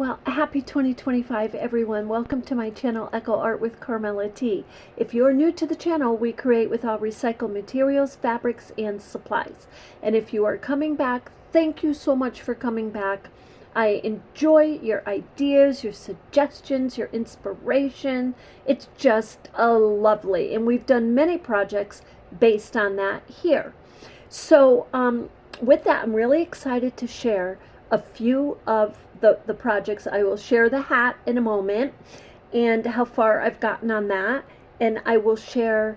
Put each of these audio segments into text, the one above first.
Well, happy 2025, everyone. Welcome to my channel, Echo Art with Carmella-T. If you're new to the channel, we create with all recycled materials, fabrics, and supplies. And if you are coming back, thank you so much for coming back. I enjoy your ideas, your suggestions, your inspiration. It's just lovely. And we've done many projects based on that here. So with that, I'm really excited to share a few of the projects. I will share the hat in a moment and how far I've gotten on that. And I will share,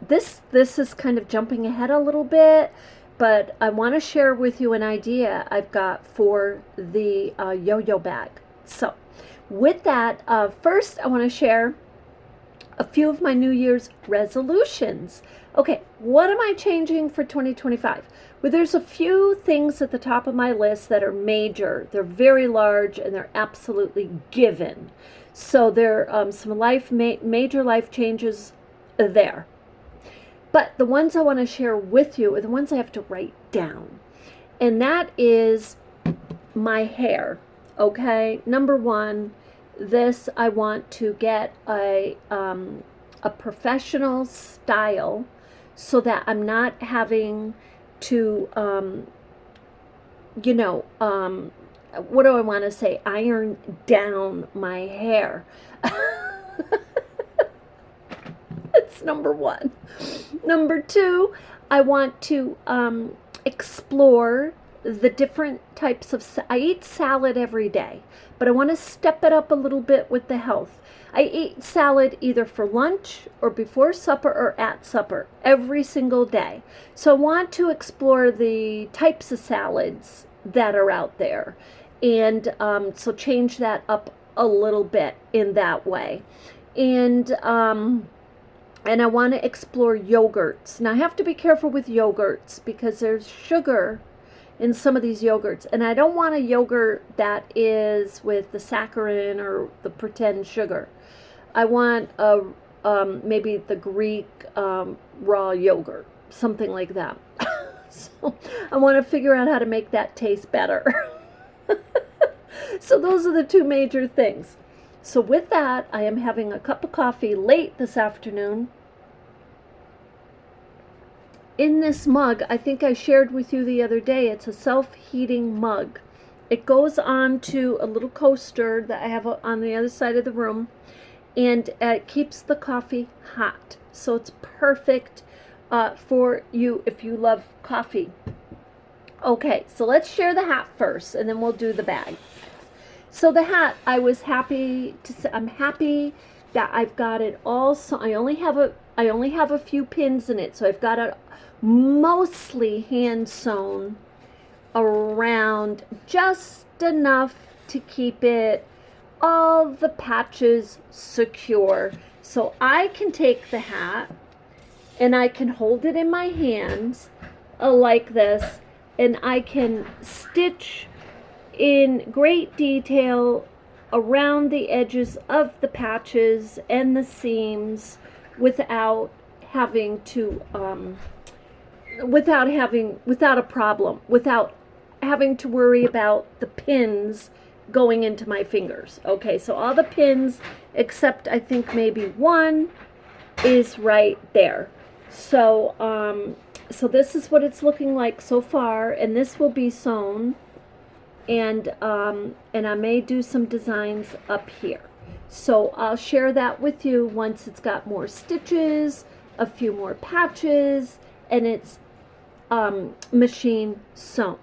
this is kind of jumping ahead a little bit, but I want to share with you an idea I've got for the yo-yo bag. So with that, first I want to share a few of my New Year's resolutions. Okay, what am I changing for 2025? Well, there's a few things at the top of my list that are major. They're very large and they're absolutely given. So there are some major life changes there. But the ones I want to share with you are the ones I have to write down. And that is my hair. Okay, number one, this I want to get a professional style so that I'm not having to what do I want to say, iron down my hair. That's number one. Number two, I want to explore the different types of, I eat salad every day, but I want to step it up a little bit with the health. I eat salad either for lunch or before supper or at supper every single day. So I want to explore the types of salads that are out there, and so change that up a little bit in that way. And I want to explore yogurts. Now I have to be careful with yogurts because there's sugar in some of these yogurts, and I don't want a yogurt that is with the saccharin or the pretend sugar. I want a maybe the Greek raw yogurt, something like that. So I want to figure out how to make that taste better. So those are the two major things. So with that, I am having a cup of coffee late this afternoon. In this mug, I think I shared with you the other day, it's a self-heating mug. It goes on to a little coaster that I have on the other side of the room, and it keeps the coffee hot. So it's perfect for you if you love coffee. Okay, so let's share the hat first, and then we'll do the bag. So the hat, I was happy to say, I'm happy that I've got it all. So I only have a few pins in it, so I've got it mostly hand sewn around, just enough to keep it all the patches secure. So I can take the hat and I can hold it in my hands like this, and I can stitch in great detail around the edges of the patches and the seams without having to without a problem, without having to worry about the pins going into my fingers. Okay, so all the pins except I think maybe one is right there. So so this is what it's looking like so far, and this will be sewn, and I may do some designs up here. So I'll share that with you once it's got more stitches, a few more patches, and it's machine sewn.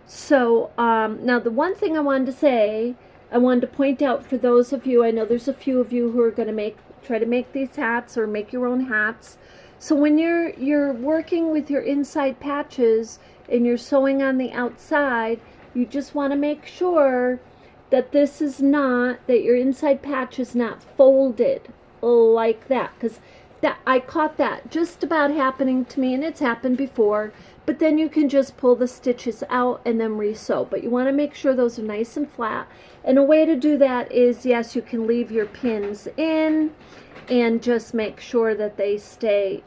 So now the one thing I wanted to say, I wanted to point out for those of you, I know there's a few of you who are going to try to make these hats or make your own hats. So when you're working with your inside patches and you're sewing on the outside, you just want to make sure that this is not, that your inside patch is not folded like that, because I caught that just about happening to me, and it's happened before. But then you can just pull the stitches out and then re-sew. But you want to make sure those are nice and flat. And a way to do that is, yes, you can leave your pins in and just make sure that they stay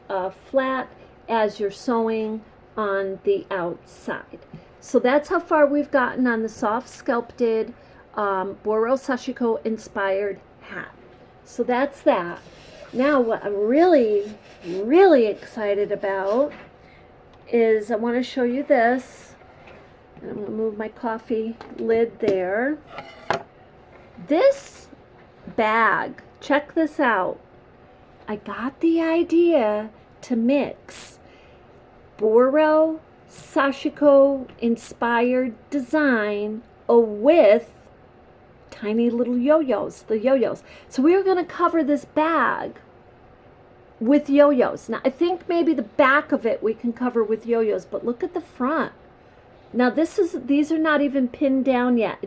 flat as you're sewing on the outside. So that's how far we've gotten on the soft sculpted Boro Sashiko inspired hat. So that's that. Now what I'm really, really excited about is I want to show you this. I'm going to move my coffee lid there. This bag, check this out. I got the idea to mix Boro Sashiko inspired design with tiny little yo-yos, the yo-yos. So we are going to cover this bag with yo-yos. Now I think maybe the back of it we can cover with yo-yos, but look at the front. Now these are not even pinned down yet.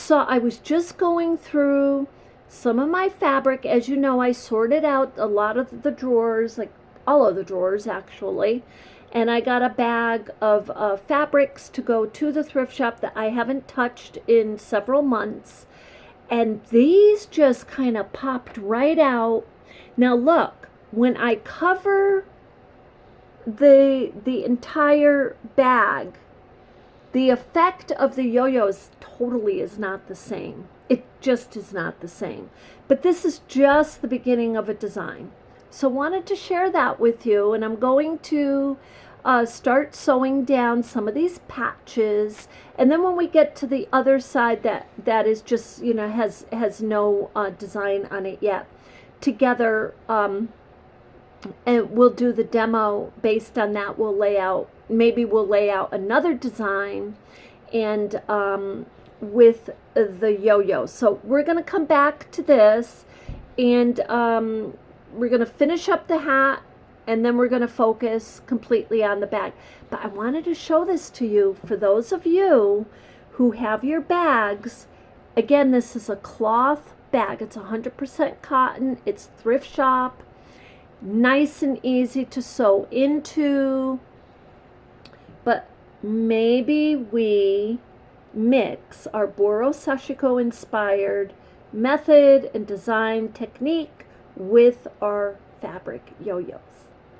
I was just going through some of my fabric. As you know, I sorted out a lot of the drawers, like all of the drawers actually, and I got a bag of fabrics to go to the thrift shop that I haven't touched in several months, and these just kind of popped right out. Now look, when I cover the entire bag, the effect of the yo-yos totally is not the same. It just is not the same. But this is just the beginning of a design. So wanted to share that with you, and I'm going to start sewing down some of these patches, and then when we get to the other side that is just, you know, has no design on it yet, together, and we'll do the demo based on that. Maybe we'll lay out another design and with the yo-yo. So we're going to come back to this, and we're going to finish up the hat, and then we're going to focus completely on the bag. But I wanted to show this to you for those of you who have your bags. Again, this is a cloth bag. It's 100% cotton. It's thrift shop. Nice and easy to sew into. But maybe we mix our Boro Sashiko inspired method and design technique with our fabric yo-yos.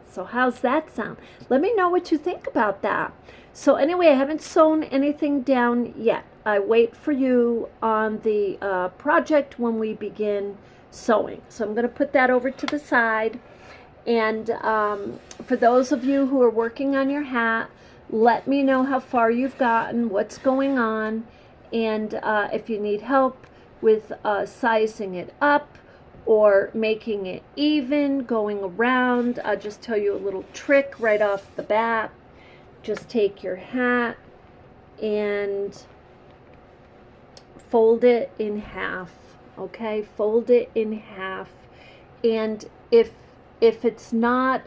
So how's that sound? Let me know what you think about that. So anyway, I haven't sewn anything down yet. I wait for you on the project when we begin sewing. So I'm going to put that over to the side. And for those of you who are working on your hat, let me know how far you've gotten, what's going on, and if you need help with sizing it up or making it even, going around. I'll just tell you a little trick right off the bat. Just take your hat and fold it in half, okay? Fold it in half. And if it's not,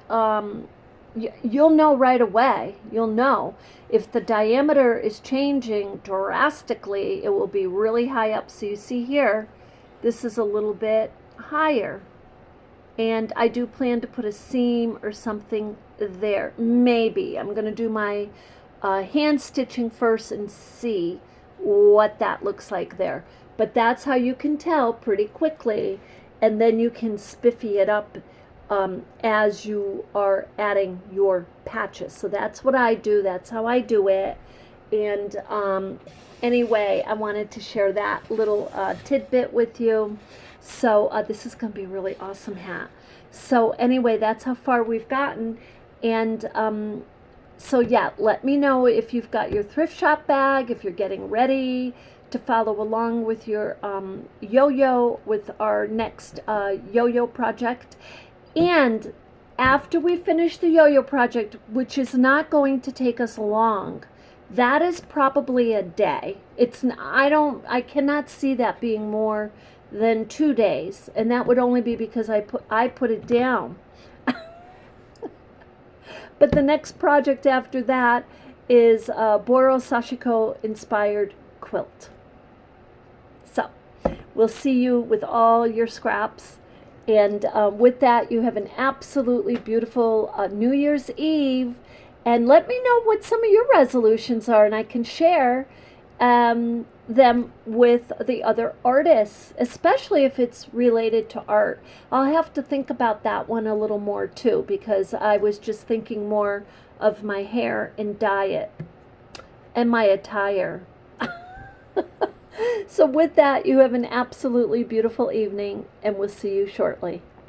you'll know right away. You'll know if the diameter is changing drastically, it will be really high up. So you see here, this is a little bit higher, and I do plan to put a seam or something there. Maybe I'm going to do my hand stitching first and see what that looks like there. But that's how you can tell pretty quickly, and then you can spiffy it up as you are adding your patches. So that's what I do. That's how I do it. And anyway, I wanted to share that little tidbit with you. So this is going to be a really awesome hat. So anyway, that's how far we've gotten. And so yeah, let me know if you've got your thrift shop bag, if you're getting ready to follow along with your yo-yo, with our next yo-yo project. And after we finish the yo-yo project, which is not going to take us long, that is probably a day. I cannot see that being more than 2 days, and that would only be because I put it down. But the next project after that is Boro Sashiko inspired quilt. So we'll see you with all your scraps. And with that, you have an absolutely beautiful New Year's Eve. And let me know what some of your resolutions are, and I can share them with the other artists, especially if it's related to art. I'll have to think about that one a little more too, because I was just thinking more of my hair and diet and my attire. So with that, you have an absolutely beautiful evening, and we'll see you shortly.